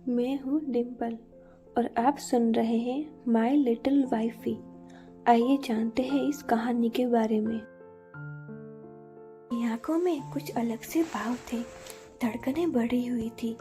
मैं हूँ डिम्पल और आप सुन रहे हैं माई लिटिल वाइफी। आइए जानते हैं इस कहानी के बारे में। आंखों में कुछ अलग से भाव थे, धड़कनें बढ़ी हुई थी।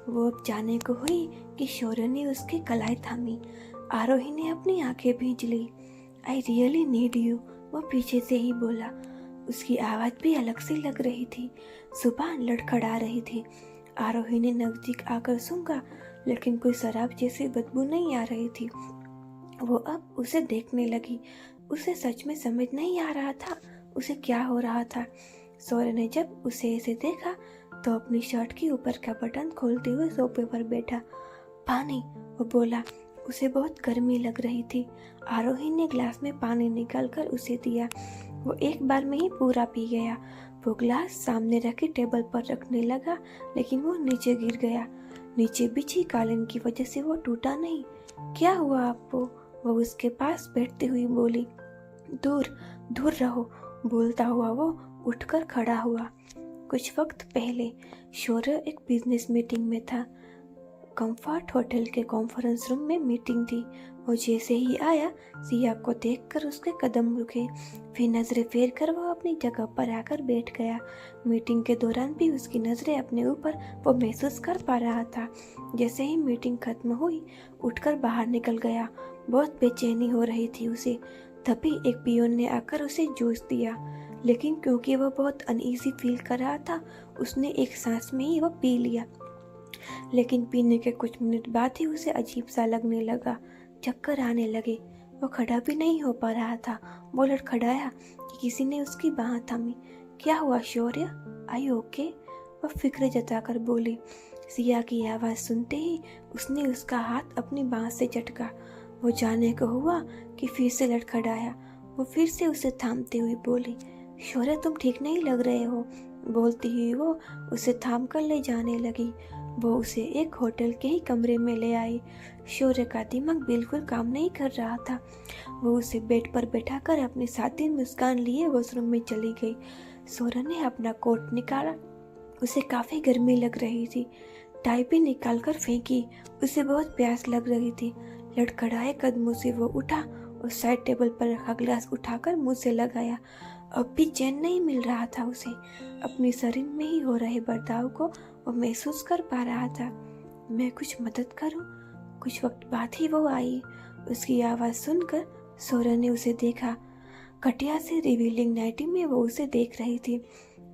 वो अब जाने को हुई कि शौर्य ने उसकी कलाई थामी। आरोही ने अपनी आंखें भींच ली। आई रियली नीड यू, वो पीछे से ही बोला। उसकी आवाज़ भी अलग सी लग रही थी, जुबान लड़खड़ा रही थी। आरोही ने नजदीक आकर सूंघा, लेकिन कोई शराब जैसी बदबू नहीं आ रही थी। वो अब उसे देखने लगी। उसे सच में समझ नहीं आ रहा था उसे क्या हो रहा था। शौर्य ने जब उसे ऐसे देखा तो अपनी शर्ट के ऊपर का बटन खोलते हुए सोफे पर बैठा। पानी, वो बोला। उसे बहुत गर्मी लग रही थी। आरोही ने ग्लास में पानी निकालकर उसे दिया। वो एक बार में ही पूरा पी गया। वो ग्लास सामने रखी टेबल पर रखने लगा, लेकिन वो नीचे गिर गया। नीचे बिछी कालीन की वजह से वो टूटा नहीं। क्या हुआ आपको? वो उसके पास बैठती हुई बोली। दूर दूर रहो, बोलता हुआ वो उठकर खड़ा हुआ। कुछ वक्त पहले शौर्य एक बिजनेस मीटिंग में था। कंफर्ट होटल के कॉन्फ्रेंस रूम में मीटिंग थी। वो जैसे ही आया, सिया को देखकर उसके कदम रुके। फिर नजरें फेर कर वो अपनी जगह पर आकर बैठ गया। मीटिंग के दौरान भी उसकी नजरें अपने ऊपर वो महसूस कर पा रहा था। जैसे ही मीटिंग खत्म हुई, उठकर बाहर निकल गया। बहुत बेचैनी हो रही थी उसे। तभी एक पियोन ने आकर उसे जूस दिया, लेकिन क्योंकि वह बहुत अनईजी फील कर रहा था, उसने एक सांस में ही वह पी लिया। लेकिन पीने के कुछ मिनट बाद ही उसे अजीब सा लगने लगा। चक्कर आने लगे। वो खड़ा भी नहीं हो पा रहा था। वो लड़खड़ाया कि किसी ने उसकी बाह थामी। क्या हुआ शौर्य? आई ओके? वह फिक्र जताकर बोली। सिया की आवाज़ सुनते ही उसने उसका हाथ अपनी बाह से झटका। वो जाने को हुआ कि फिर से लड़खड़ाया। वो फिर से उसे थामते हुए बोली, शौर्य तुम ठीक नहीं लग रहे हो। बोलती हुई वो उसे थाम कर ले जाने लगी। वो उसे एक होटल के ही कमरे में ले आई। शौर्य का दिमाग बिल्कुल काम नहीं कर रहा था। वो उसे बेड पर बैठाकर अपनी साथी मुस्कान लिए वॉशरूम में चली गई। शौर्य ने अपना कोट निकाला। उसे काफ़ी गर्मी लग रही थी। टाई भी निकाल कर फेंकी। उसे बहुत प्यास लग रही थी। लड़खड़ाए कदमों से वो उठा और साइड टेबल पर रखा गिलास उठाकर मुंह से लगाया। अब भी चैन नहीं मिल रहा था उसे। अपने शरीर में ही हो रहे बर्ताव को वो महसूस कर पा रहा था। मैं कुछ मदद करूं? कुछ वक्त बाद ही वो आई। उसकी आवाज़ सुनकर शौर्य ने उसे देखा। कटिया से रिवीलिंग नाइटी में वो उसे देख रही थी।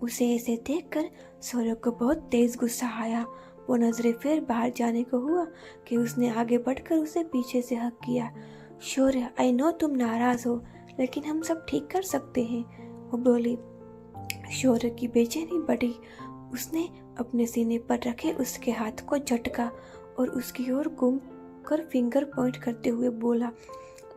उसे ऐसे देखकर शौर्य को बहुत तेज गुस्सा आया। वो नजरें फिर बाहर जाने को हुआ कि उसने आगे बढ़कर उसे पीछे से हक किया। शौर्य, आई नो तुम नाराज हो, लेकिन हम सब ठीक कर सकते हैं, वो बोली। शौर्य की बेचैनी बढ़ी। उसने अपने सीने पर रखे उसके हाथ को झटका और उसकी ओर घूम कर फिंगर पॉइंट करते हुए बोला,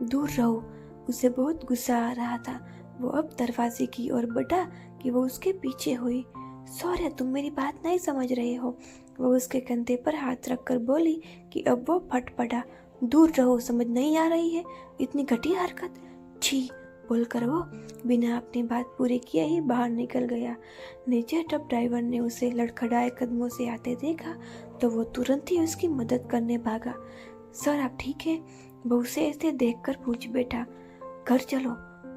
दूर रहो। उसे बहुत गुस्सा आ रहा था। वो अब दरवाजे की ओर बढ़ा कि वो उसके पीछे हुई। शौर्य, तुम मेरी बात नहीं समझ रहे हो। वो उसके कंधे पर हाथ रखकर बोली कि अब वो फट पड़ा। दूर रहो, समझ नहीं आ रही है? इतनी घटिया हरकत। छी, बोलकर वो बिना अपनी बात पूरी किए ही बाहर निकल गया। नीचे ट्रक ड्राइवर ने उसे लड़खड़ाए कदमों से आते देखा तो वो तुरंत ही उसकी मदद करने भागा। सर, आप ठीक है? वो उसे ऐसे देखकर पूछ बैठा। घर चलो।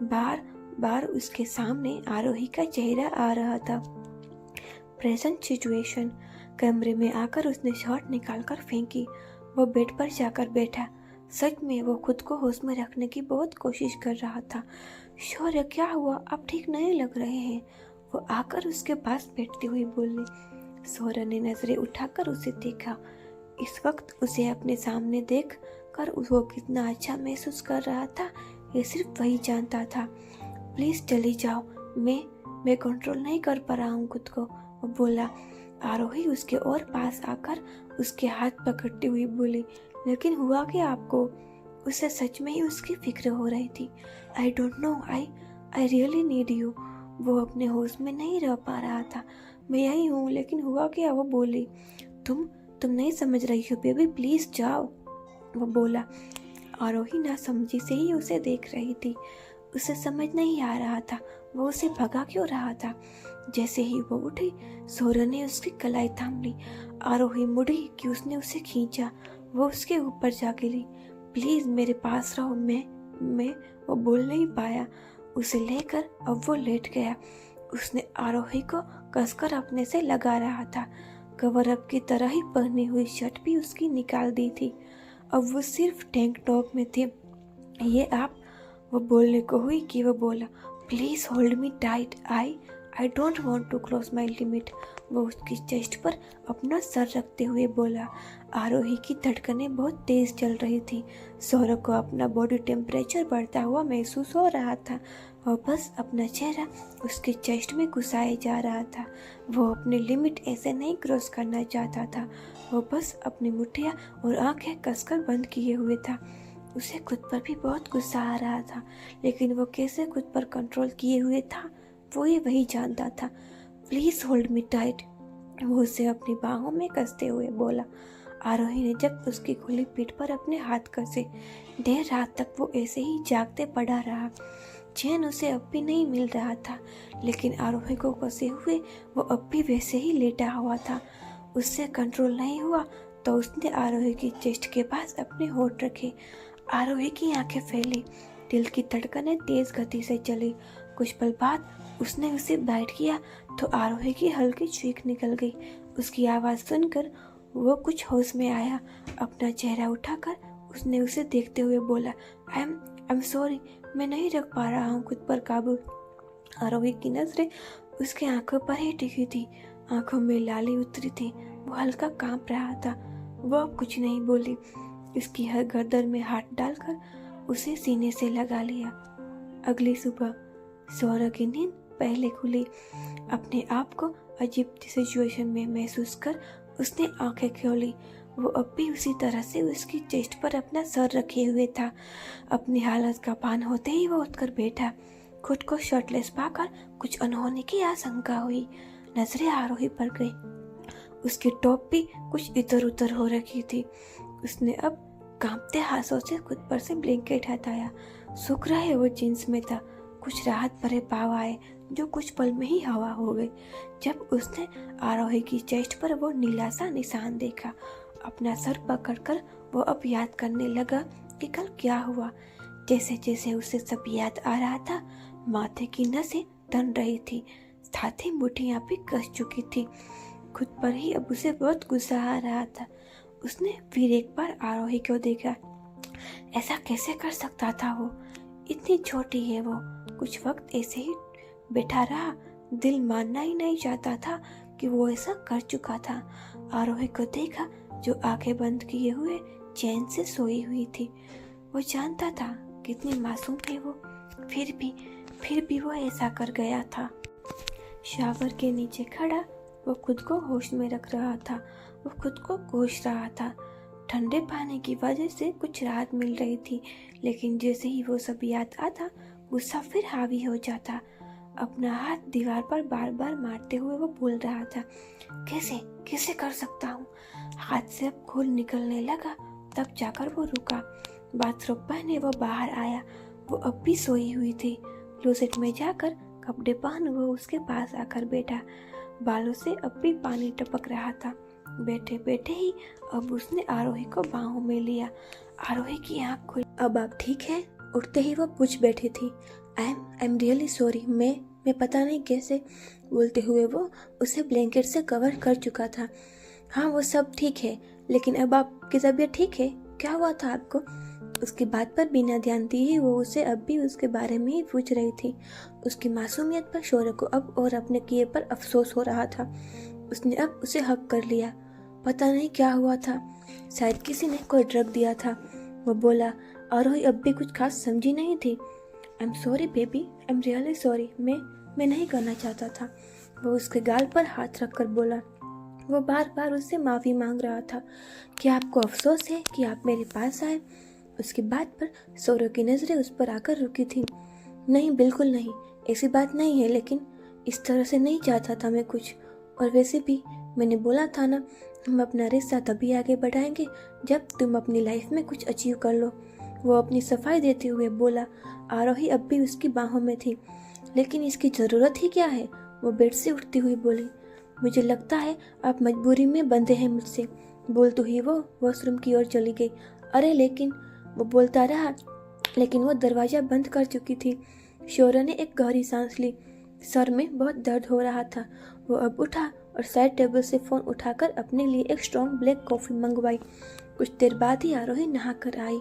बार बार उसके सामने आरोही का चेहरा आ रहा था। Present situation. कमरे में आकर उसने शर्ट निकालकर फेंकी। वो बेड पर जाकर बैठा। सच में वो खुद को होश में रखने की बहुत कोशिश कर रहा था। शौर्य, क्या हुआ? आप ठीक नहीं लग रहे हैं, वो आकर उसके पास बैठती हुई बोली। शौर्य ने नजरें उठाकर उसे देखा। इस वक्त उसे अपने सामने देख कर वो कितना अच्छा महसूस कर रहा था, ये सिर्फ वही जानता था। प्लीज चली जाओ, मैं कंट्रोल नहीं कर पा रहा हूँ खुद को, वो बोला। आरोही उसके और पास आकर उसके हाथ पकड़ती हुई बोली, लेकिन हुआ क्या आपको? उसे सच में ही उसकी फिक्र हो रही थी। I don't know, I really need you. वो अपने होश में नहीं रह पा रहा था। मैं यही हूँ, लेकिन हुआ क्या? वो बोली। तुम नहीं समझ रही हो बेबी, प्लीज जाओ, वो बोला। आरोही ना समझी से ही उसे देख रही थी। उसे समझ नहीं आ रहा था वो उसे भगा क्यों रहा था। जैसे ही वो उठी, शौर्य ने उसकी कलाई थाम ली। आरोही मुड़ी कि उसने उसे खींचा। वो उसके ऊपर जा गिरी। प्लीज मेरे पास रहो। मैं वो बोल नहीं पाया। उसे लेकर अब वो लेट गया। उसने आरोही को कसकर अपने से लगा रहा था। कवर अप की तरह ही पहनी हुई शर्ट भी उसकी निकाल दी थी। अब वो सिर्फ टैंक टॉप में थी। ये आप, वो बोलने को हुई कि वो बोला, please hold me tight, I don't want to cross my limit. वो उसकी चेस्ट पर अपना सर रखते हुए बोला। आरोही की धड़कनें बहुत तेज चल रही थी। सौरभ को अपना बॉडी टेम्परेचर बढ़ता हुआ महसूस हो रहा था। वो बस अपना चेहरा उसके चेस्ट में घुसाए जा रहा था। वो अपनी लिमिट ऐसे नहीं क्रॉस करना चाहता था। वो बस अपनी मुठ्ठियाँ और आंखें कसकर बंद किए हुए था। उसे खुद पर भी बहुत गुस्सा आ रहा था, लेकिन वो कैसे खुद पर कंट्रोल किए हुए था वो ये वही जानता था। प्लीज होल्ड मी टाइट, वो उसे अपनी बाहों में कसते हुए बोला। आरोही ने जब उसकी खुली पीठ पर अपने हाथ कसे। देर रात तक वो ऐसे ही जागते पड़ा रहा। चैन उसे अब भी नहीं मिल रहा था, लेकिन आरोही को कसे हुए वो अब भी वैसे ही लेटा हुआ था। उससे कंट्रोल नहीं हुआ तो उसने आरोही की चेस्ट के पास अपने होठ रखे। आरोही की आंखें फैली, दिल की धड़कनें तेज गति से चली। कुछ पल बाद उसने उसे बाइट किया तो आरोही की हल्की चीख निकल गई। उसकी आवाज़ सुनकर वो कुछ होश में आया। अपना चेहरा उठाकर उसने उसे देखते हुए बोला, आई एम सॉरी, मैं नहीं रख पा रहा हूँ खुद पर काबू। आरोही की नजरें उसके आंखों पर ही टिकी थी। आंखों में लाली उतरी थी। वो हल्का कांप रहा था। वो अब कुछ नहीं बोली। उसकी हर गर्दन में हाथ डालकर उसे सीने से लगा लिया। अगली सुबह सौरभ की नींद पहले खुली। अपने आप को अजीब सिचुएशन में महसूस कर उसने आंखें खोली। वो अब भी उसी तरह से उसकी चेस्ट पर अपना सर रखे हुए था। अपनी हालत का भान होते ही वो उठकर बैठा। खुद को शर्टलेस पाकर कुछ अनहोनी की आशंका हुई। नजरें आरोही पर गई। उसकी टॉप भी कुछ इधर उधर हो रखी थी। उसने अब कांपते हाथों से खुद पर से ब्लैंकेट हटाया। शुक्र है वो जींस में था। कुछ राहत भरे भाव आए जो कुछ पल में ही हवा हो गए जब उसने आरोही की चेस्ट पर वो नीला सा निशान देखा। अपना सर पकड़कर वो अब याद करने लगा कि कल क्या हुआ। जैसे जैसे उसे सब याद आ रहा था, माथे की नसें तन रही थी, साथ ही मुठ्ठियां भी कस चुकी थी। खुद पर ही अब उसे बहुत गुस्सा आ रहा था। उसने फिर एक बार आरोही को देखा। ऐसा कैसे कर सकता था वो? इतनी छोटी है वो। कुछ वक्त ऐसे ही बैठा रहा। दिल मानना ही नहीं चाहता था कि वो ऐसा कर चुका था। आरोही को देखा जो आंखें बंद किए हुए चैन से सोई हुई थी। वो जानता था कितनी मासूम है वो, फिर भी वो ऐसा कर गया था। शावर के नीचे खड़ा वो खुद को होश में रख रहा था। वो खुद को कोस रहा था। ठंडे पानी की वजह से कुछ राहत मिल रही थी, लेकिन जैसे ही वो सब याद आता गुस्सा फिर हावी हो जाता। अपना हाथ दीवार पर बार बार मारते हुए वो बोल रहा था, कैसे कैसे कर सकता हूँ। हाथ से अब खून निकलने लगा। तब जाकर वो रुका। बाथरूम पहने वो बाहर आया। वो अब भी सोई हुई थी। क्लोसेट में जाकर कपड़े पहन वो उसके पास आकर बैठा। बालों से अब भी पानी टपक रहा था। बैठे बैठे ही अब उसने आरोही को बाहों में लिया। आरोही की आंख खुली। अब आप ठीक है? उठते ही वो पूछ बैठी थी। आई एम रियली सॉरी, मैं पता नहीं कैसे, बोलते हुए वो उसे ब्लैंकेट से कवर कर चुका था। हाँ वो सब ठीक है, लेकिन अब आपकी तबीयत ठीक है? क्या हुआ था आपको? उसकी बात पर बिना ध्यान दिए वो उसे अब भी उसके बारे में ही पूछ रही थी। उसकी मासूमियत पर शौर्य को अब और अपने किए पर अफसोस हो रहा था। उसने अब उसे हक कर लिया। पता नहीं क्या हुआ था, शायद किसी ने कोई ड्रग दिया था, वो बोला। आरोही अब भी कुछ खास समझी नहीं थी। I am sorry baby, I am really sorry, मैं नहीं करना चाहता था, वो उसके गाल पर हाथ रखकर बोला। वो बार बार उससे माफ़ी मांग रहा था। क्या आपको अफसोस है कि आप मेरे पास आए? उसकी बात पर सौरभ की नज़रें उस पर आकर रुकी थी। नहीं बिल्कुल नहीं, ऐसी बात नहीं है, लेकिन इस तरह से नहीं चाहता था मैं कुछ। और वैसे भी मैंने बोला था ना, हम अपना रिश्ता तभी आगे बढ़ाएंगे जब तुम अपनी लाइफ में कुछ अचीव कर लो, वो अपनी सफाई देते हुए बोला। आरोही अब भी उसकी बाहों में थी। लेकिन इसकी ज़रूरत ही क्या है? वो बेड से उठती हुई बोली। मुझे लगता है आप मजबूरी में बंधे हैं मुझसे, बोलते ही वो वॉशरूम की ओर चली गई। अरे लेकिन, वो बोलता रहा, लेकिन वो दरवाज़ा बंद कर चुकी थी। शौर्य ने एक गहरी सांस ली। सर में बहुत दर्द हो रहा था। वो अब उठा और साइड टेबल से फ़ोन उठाकर अपने लिए एक स्ट्रॉन्ग ब्लैक कॉफ़ी मंगवाई। कुछ देर बाद ही आरोही नहा कर आई।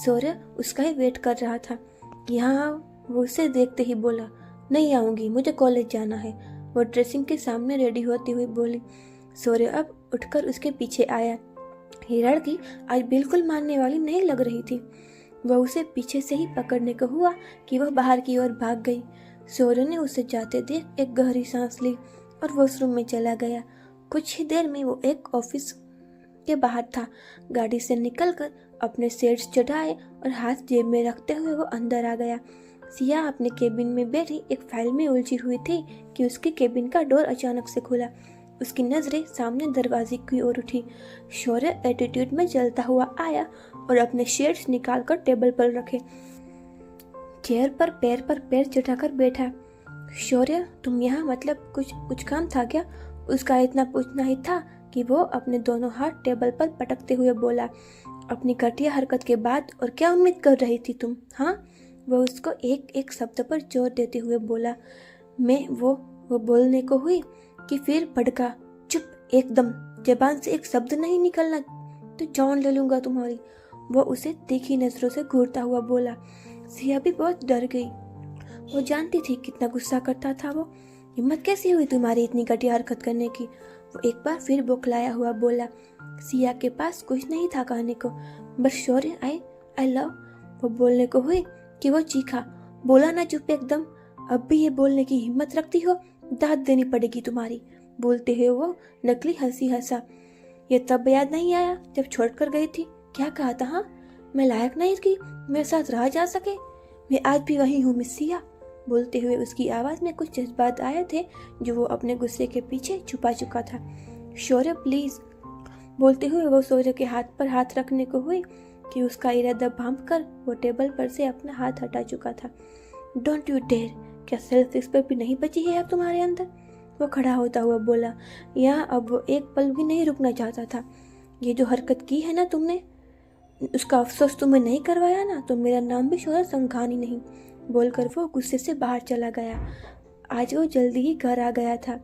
शौर्य उसका ही वेट कर रहा था। यहाँ वो उसे देखते ही बोला, नहीं आऊँगी, मुझे कॉलेज जाना है। वो ड्रेसिंग के सामने रेडी होती हुई बोली। शौर्य अब उठकर उसके पीछे आया। ये लड़की आज बिल्कुल मानने वाली नहीं लग रही थी। वह उसे पीछे से ही पकड़ने को हुआ कि वह बाहर की ओर भाग गई। शौर्य ने उसे जाते देख एक गहरी सांस ली और वॉशरूम में चला गया। कुछ ही देर में वो एक ऑफिस के बाहर था। गाड़ी से निकलकर अपने शेड्स चढ़ाए और हाथ जेब में रखते हुए वो अंदर आ गया। सिया अपने केबिन में बैठी एक फाइल में उलझी हुई थी कि उसके केबिन का डोर अचानक से खुला। उसकी नजरें सामने दरवाजे की ओर उठी। शौर्य एटीट्यूड में चलता हुआ आया और अपने शेड्स निकालकर टेबल पर रखे। चेयर पर पैर चढ़ाकर बैठा। शौर्य, तुम यहाँ, मतलब कुछ काम था क्या? उसका इतना पूछना ही था कि वो अपने दोनों हाथ टेबल पर पटकते हुए बोला। अपनी घटिया हरकत के बाद और क्या उम्मीद कर रही थी तुम? हाँ, वो उसको एक एक शब्द पर जोर देते हुए बोला। मैं वो बोलने को हुई कि फिर भड़का। चुप, एकदम, जबान से एक शब्द नहीं निकलना तो जान ले लूंगा तुम्हारी। वो उसे तीखी नजरों से घूरता हुआ बोला। सिया भी बहुत डर गई। वो जानती थी कितना गुस्सा करता था वो। हिम्मत कैसी हुई तुम्हारी इतनी घटिया हरकत करने की? वो एक बार फिर बौखलाया हुआ बोला। सिया के पास कुछ नहीं था कहने को, बस शौर्य आई लव। वो बोलने को हुई कि वो चीखा। बोला ना चुप एकदम, अब भी ये बोलने की हिम्मत रखती हो? दाद देनी पड़ेगी तुम्हारी। बोलते हुए वो नकली हंसी हंसा। ये तब याद नहीं आया जब छोड़कर गई थी? क्या कहा था? हाँ, मैं लायक नहीं कि मेरे साथ रह जा सके? मैं आज भी वही हूँ मिस सिया। बोलते हुए उसकी आवाज में कुछ जज्बात आए थे जो वो अपने गुस्से के पीछे छुपा चुका था। शौर्य प्लीज, बोलते हुए वो शौर्य के हाथ पर हाथ रखने को हुई कि उसका इरादा भांप कर वो टेबल पर से अपना हाथ हटा चुका था। डोंट यू डेयर, क्या सेल्फ रिस्पेक्ट भी नहीं बची है अब तुम्हारे अंदर? वो खड़ा होता हुआ बोला। यहाँ अब वो एक पल भी नहीं रुकना चाहता था। ये जो हरकत की है ना तुमने, उसका अफसोस तुम्हें नहीं करवाया ना तो मेरा नाम भी शौर्य संघानी नहीं। बोलकर वो गुस्से से बाहर चला गया। आज वो जल्दी ही घर आ गया था।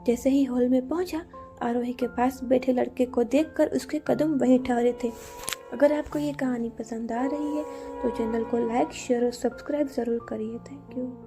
जैसे ही हॉल में पहुंचा, आरोही के पास बैठे लड़के को देखकर उसके कदम वहीं ठहरे थे। अगर आपको ये कहानी पसंद आ रही है तो चैनल को लाइक, शेयर और सब्सक्राइब ज़रूर करिए। Thank you.